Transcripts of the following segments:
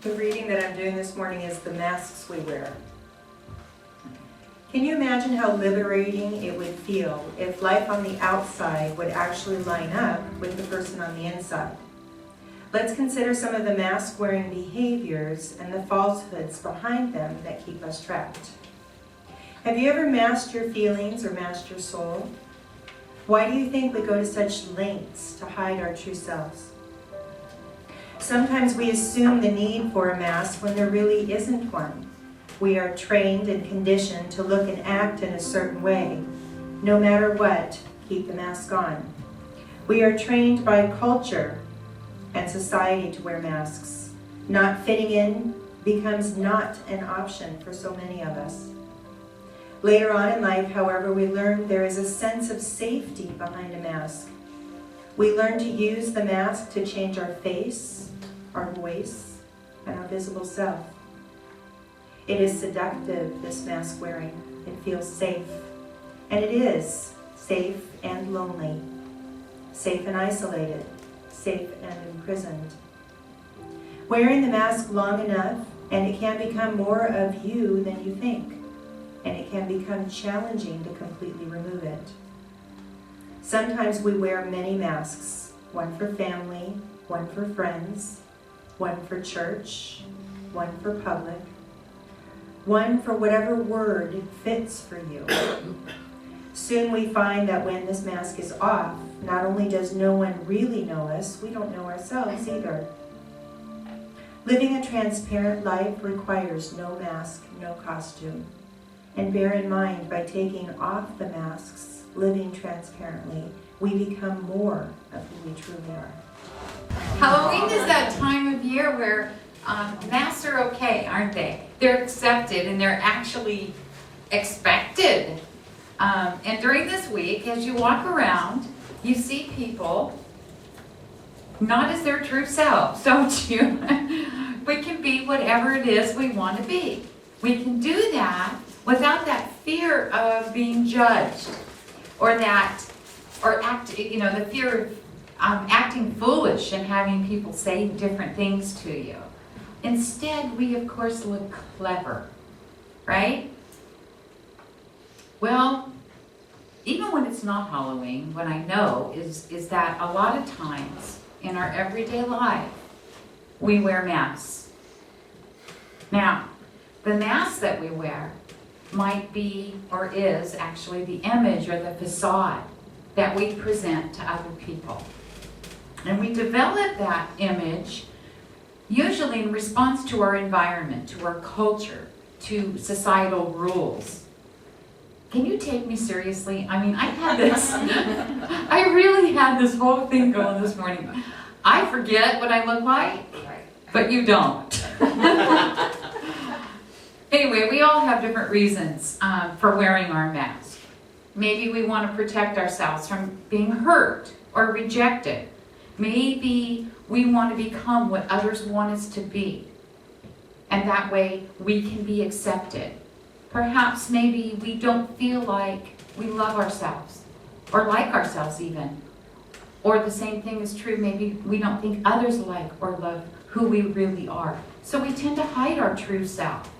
The reading that I'm doing this morning is The Masks We Wear. Can you imagine how liberating it would feel if life on the outside would actually line up with the person on the inside? Let's consider some of the mask-wearing behaviors and the falsehoods behind them that keep us trapped. Have you ever masked your feelings or masked your soul? Why do you think we go to such lengths to hide our true selves? Sometimes we assume the need for a mask when there really isn't one. We are trained and conditioned to look and act in a certain way. No matter what, keep the mask on. We are trained by culture and society to wear masks. Not fitting in becomes not an option for so many of us. Later on in life, however, we learn there is a sense of safety behind a mask. We learn to use the mask to change our face, our voice, and our visible self. It is seductive, this mask wearing. It feels safe. And it is safe and lonely. Safe and isolated. Safe and imprisoned. Wearing the mask long enough, and it can become more of you than you think. And it can become challenging to completely remove it. Sometimes we wear many masks. One for family, one for friends, one for church, one for public, one for whatever word fits for you. Soon we find that when this mask is off, not only does no one really know us, we don't know ourselves either. Living a transparent life requires no mask, no costume. And bear in mind, by taking off the masks, living transparently, we become more of who we truly are. Halloween is that time of year where masks are okay, aren't they? They're accepted and they're actually expected. And during this week, as you walk around, you see people not as their true selves, don't you? We can be whatever it is we want to be. We can do that without that fear of being judged, or the fear of acting foolish and having people say different things to you. Instead, we of course look clever, right? Well, even when it's not Halloween, what I know is that a lot of times in our everyday life, we wear masks. Now, the mask that we wear might be, or is actually, the image or the facade that we present to other people. And we develop that image usually in response to our environment, to our culture, to societal rules. Can you take me seriously? I mean, I really had this whole thing going this morning. I forget what I look like, but you don't. Anyway, we all have different reasons for wearing our mask. Maybe we want to protect ourselves from being hurt or rejected. Maybe we want to become what others want us to be. And that way we can be accepted. Perhaps maybe we don't feel like we love ourselves or like ourselves even. Or the same thing is true, maybe we don't think others like or love who we really are. So we tend to hide our true self.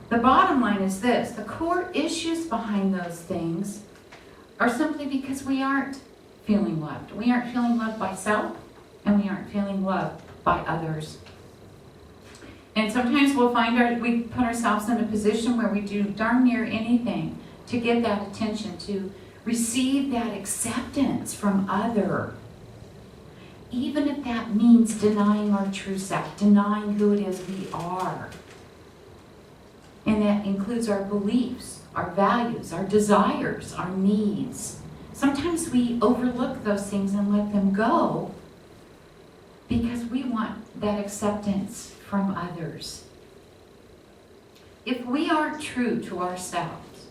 The bottom line is this: the core issues behind those things are simply because we aren't feeling loved. We aren't feeling loved by self, and we aren't feeling loved by others. And sometimes we'll find we put ourselves in a position where we do darn near anything to get that attention, to receive that acceptance from others. Even if that means denying our true self, denying who it is we are. And that includes our beliefs, our values, our desires, our needs. Sometimes we overlook those things and let them go because we want that acceptance from others. If we aren't true to ourselves,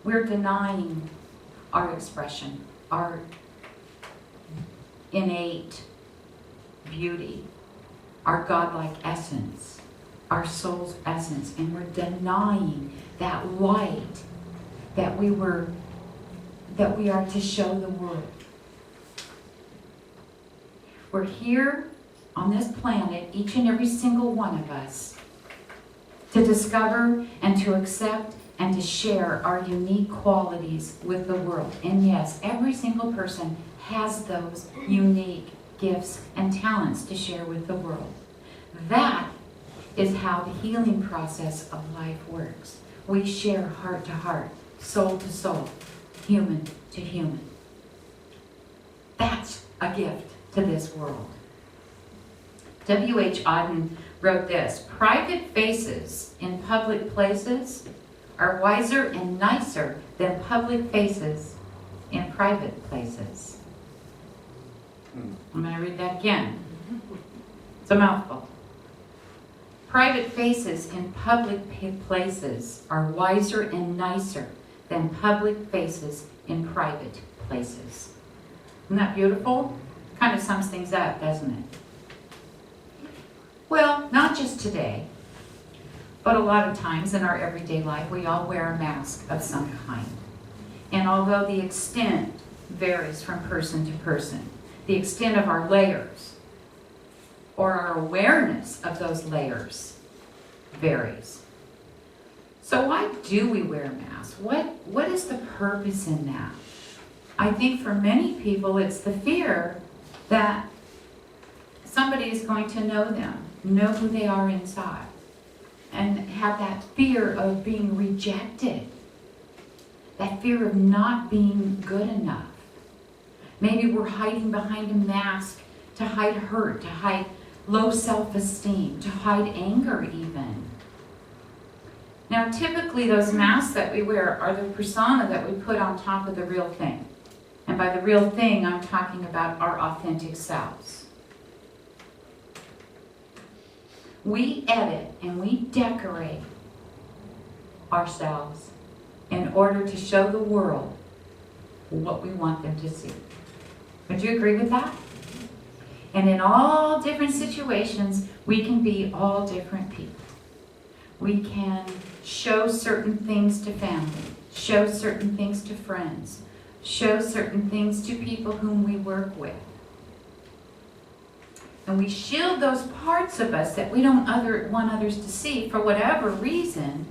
we're denying our expression, our innate beauty, our godlike essence, our soul's essence, and we're denying that light that we are to show the world. We're here on this planet, each and every single one of us, to discover and to accept and to share our unique qualities with the world. And yes, every single person has those unique gifts and talents to share with the world. That is how the healing process of life works. We share heart to heart, soul to soul, human to human. That's a gift to this world. W.H. Auden wrote this: private faces in public places are wiser and nicer than public faces in private places. I'm going to read that again. It's a mouthful. Private faces in public places are wiser and nicer than public faces in private places. Isn't that beautiful? Kind of sums things up, doesn't it? Well, not just today, but a lot of times in our everyday life, we all wear a mask of some kind. And although the extent varies from person to person, the extent of our layers or our awareness of those layers varies. So why do we wear masks? What is the purpose in that? I think for many people it's the fear that somebody is going to know them, know who they are inside, and have that fear of being rejected, that fear of not being good enough. Maybe we're hiding behind a mask to hide hurt, to hide low self-esteem, to hide anger even. Now, typically those masks that we wear are the persona that we put on top of the real thing. And by the real thing, I'm talking about our authentic selves. We edit and we decorate ourselves in order to show the world what we want them to see. Would you agree with that? And in all different situations, we can be all different people. We can show certain things to family, show certain things to friends, show certain things to people whom we work with. And we shield those parts of us that we don't want others to see for whatever reason,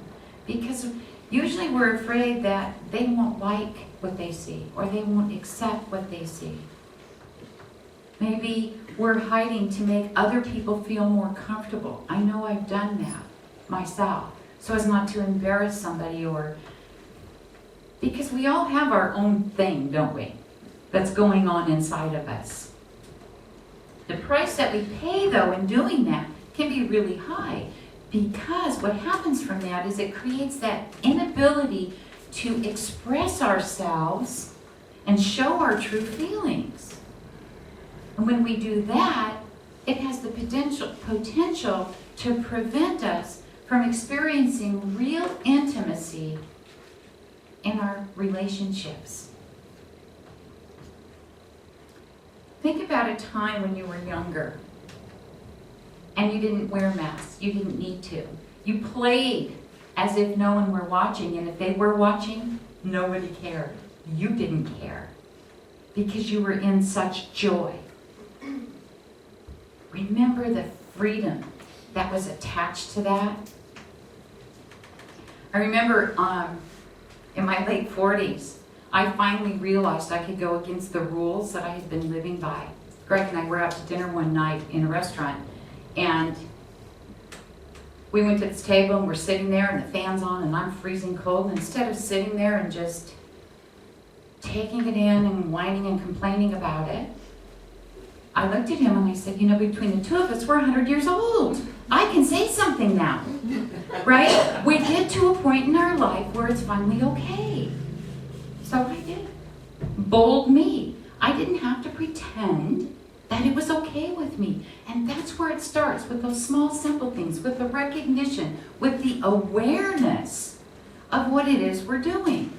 because usually we're afraid that they won't like what they see or they won't accept what they see. Maybe we're hiding to make other people feel more comfortable. I know I've done that myself, so as not to embarrass somebody, or because we all have our own thing, don't we, that's going on inside of us. The price that we pay, though, in doing that can be really high, because what happens from that is it creates that inability to express ourselves and show our true feelings. And when we do that, it has the potential to prevent us from experiencing real intimacy in our relationships. Think about a time when you were younger and you didn't wear masks. You didn't need to. You played as if no one were watching, and if they were watching, nobody cared. You didn't care because you were in such joy. Remember the freedom that was attached to that? I remember in my late 40s, I finally realized I could go against the rules that I had been living by. Greg and I were out to dinner one night in a restaurant, and we went to this table and we're sitting there and the fan's on and I'm freezing cold. And instead of sitting there and just taking it in and whining and complaining about it, I looked at him and I said, you know, between the two of us, we're 100 years old. I can say something now, right? We get to a point in our life where it's finally okay. So I did. Bold me. I didn't have to pretend that it was okay with me. And that's where it starts, with those small, simple things, with the recognition, with the awareness of what it is we're doing.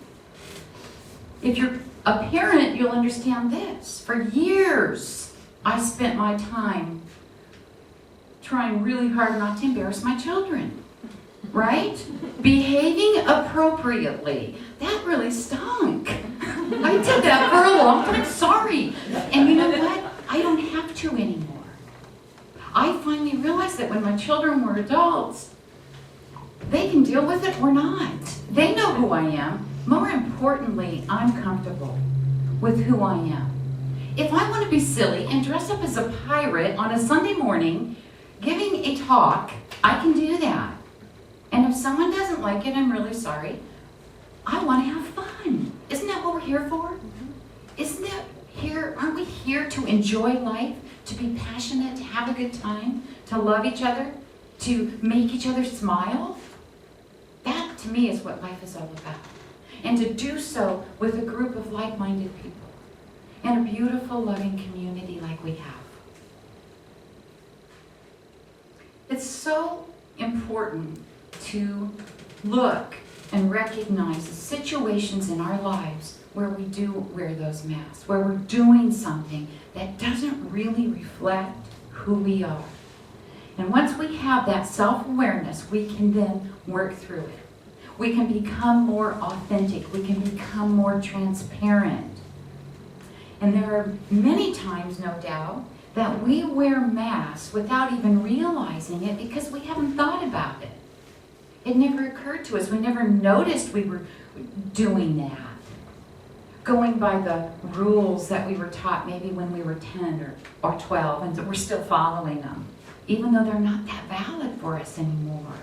If you're a parent, you'll understand this. For years, I spent my time trying really hard not to embarrass my children, right? Behaving appropriately. That really stunk. I did that for a long time. Sorry. And you know what? I don't have to anymore. I finally realized that when my children were adults, they can deal with it or not. They know who I am. More importantly, I'm comfortable with who I am. If I want to be silly and dress up as a pirate on a Sunday morning, giving a talk, I can do that. And if someone doesn't like it, I'm really sorry. I want to have fun. Isn't that what we're here for? Isn't that aren't we here to enjoy life, to be passionate, to have a good time, to love each other, to make each other smile? That, to me, is what life is all about. And to do so with a group of like-minded people in a beautiful, loving community like we have. It's so important to look and recognize the situations in our lives where we do wear those masks, where we're doing something that doesn't really reflect who we are. And once we have that self-awareness, we can then work through it. We can become more authentic. We can become more transparent. And there are many times, no doubt, that we wear masks without even realizing it because we haven't thought about it. It never occurred to us. We never noticed we were doing that. Going by the rules that we were taught maybe when we were 10 or 12, and we're still following them, even though they're not that valid for us anymore.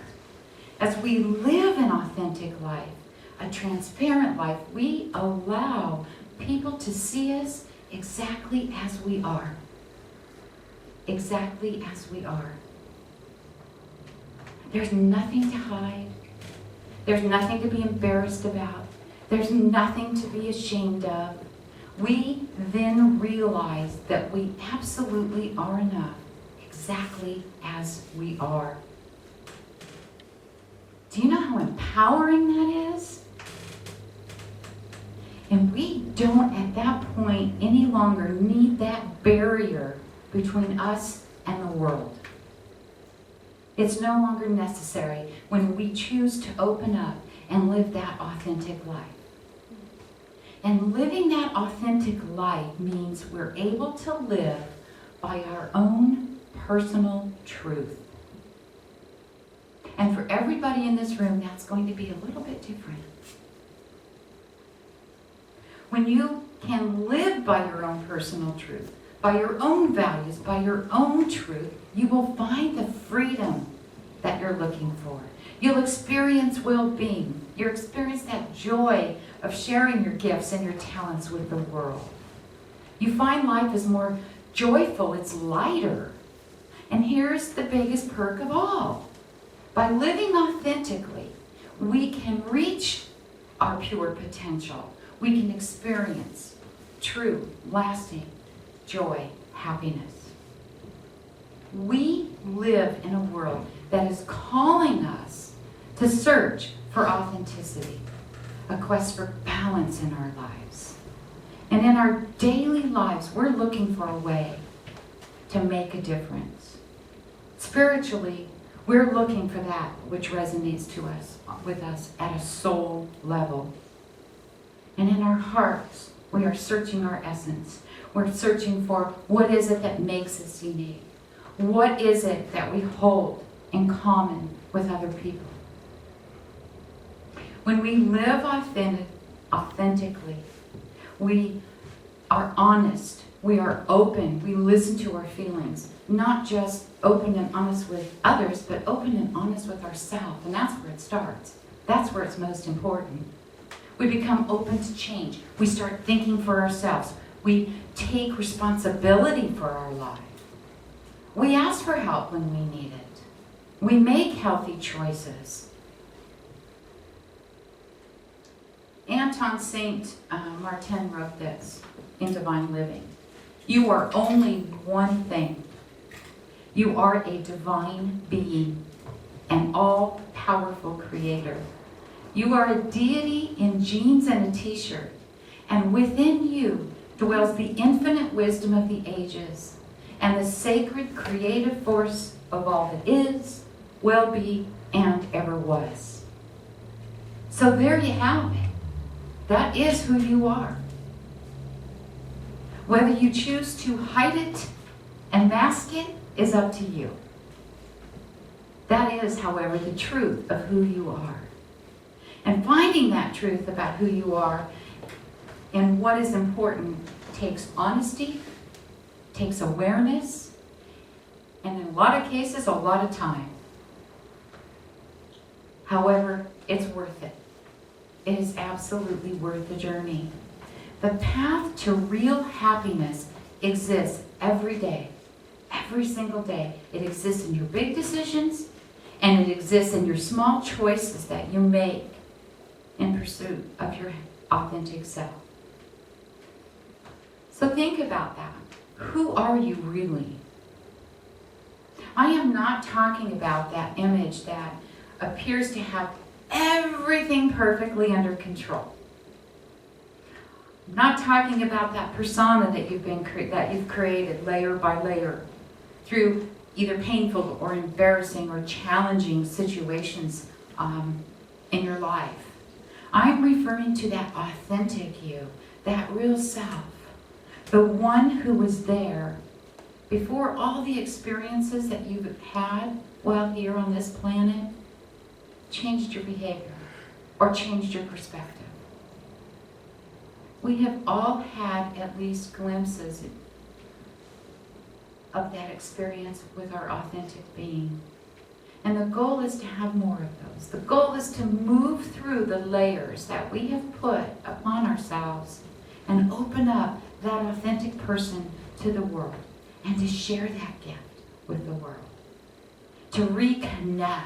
As we live an authentic life, a transparent life, we allow people to see us exactly as we are. Exactly as we are. There's nothing to hide. There's nothing to be embarrassed about. There's nothing to be ashamed of. We then realize that we absolutely are enough, exactly as we are. Do you know how empowering that is? And we don't at that point any longer need that barrier between us and the world. It's no longer necessary when we choose to open up and live that authentic life. And living that authentic life means we're able to live by our own personal truth. And for everybody in this room, that's going to be a little bit different. When you can live by your own personal truth, by your own values, by your own truth, you will find the freedom that you're looking for. You'll experience well-being. You'll experience that joy of sharing your gifts and your talents with the world. You find life is more joyful, it's lighter. And here's the biggest perk of all. By living authentically, we can reach our pure potential. We can experience true, lasting joy, happiness. We live in a world that is calling us to search for authenticity, a quest for balance in our lives. And in our daily lives, we're looking for a way to make a difference. Spiritually, we're looking for that which resonates with us at a soul level. And in our hearts, we are searching our essence. We're searching for what is it that makes us unique? What is it that we hold in common with other people? When we live authentically, we are honest, we are open, we listen to our feelings, not just open and honest with others, but open and honest with ourselves. And that's where it starts. That's where it's most important. We become open to change. We start thinking for ourselves. We take responsibility for our life. We ask for help when we need it. We make healthy choices. Anton Saint Martin wrote this in Divine Living. You are only one thing. You are a divine being, an all-powerful creator. You are a deity in jeans and a t-shirt, and within you dwells the infinite wisdom of the ages and the sacred creative force of all that is, will be, and ever was. So there you have it. That is who you are. Whether you choose to hide it and mask it, is up to you. That is, however, the truth of who you are. And finding that truth about who you are and what is important takes honesty, takes awareness, and in a lot of cases, a lot of time. However, it's worth it. It is absolutely worth the journey. The path to real happiness exists every day, every single day. It exists in your big decisions, and it exists in your small choices that you make in pursuit of your authentic self. So think about that. Who are you really? I am not talking about that image that appears to have everything perfectly under control. I'm not talking about that persona that you've created layer by layer through either painful or embarrassing or challenging situations in your life. I'm referring to that authentic you, that real self, the one who was there before all the experiences that you've had while here on this planet changed your behavior or changed your perspective. We have all had at least glimpses of that experience with our authentic being. And the goal is to have more of those. The goal is to move through the layers that we have put upon ourselves and open up that authentic person to the world and to share that gift with the world. To reconnect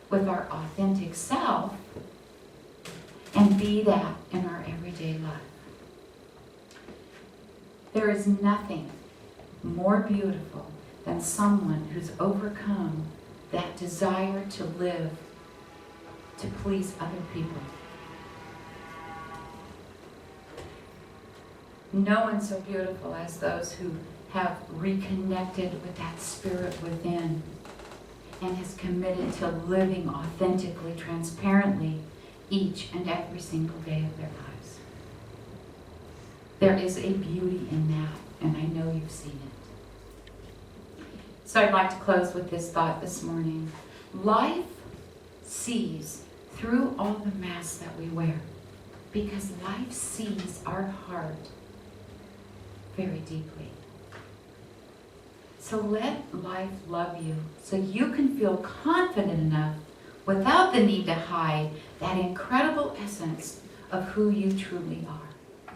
with our authentic self and be that in our everyday life. There is nothing more beautiful than someone who's overcome that desire to live to please other people. No one so beautiful as those who have reconnected with that spirit within and is committed to living authentically, transparently, each and every single day of their lives. There is a beauty in that, and I know you've seen it. So I'd like to close with this thought this morning. Life sees through all the masks that we wear, because life sees our heart very deeply. So let life love you so you can feel confident enough without the need to hide that incredible essence of who you truly are.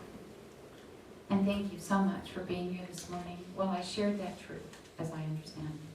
And thank you so much for being here this morning. Well, I shared that truth as I understand it.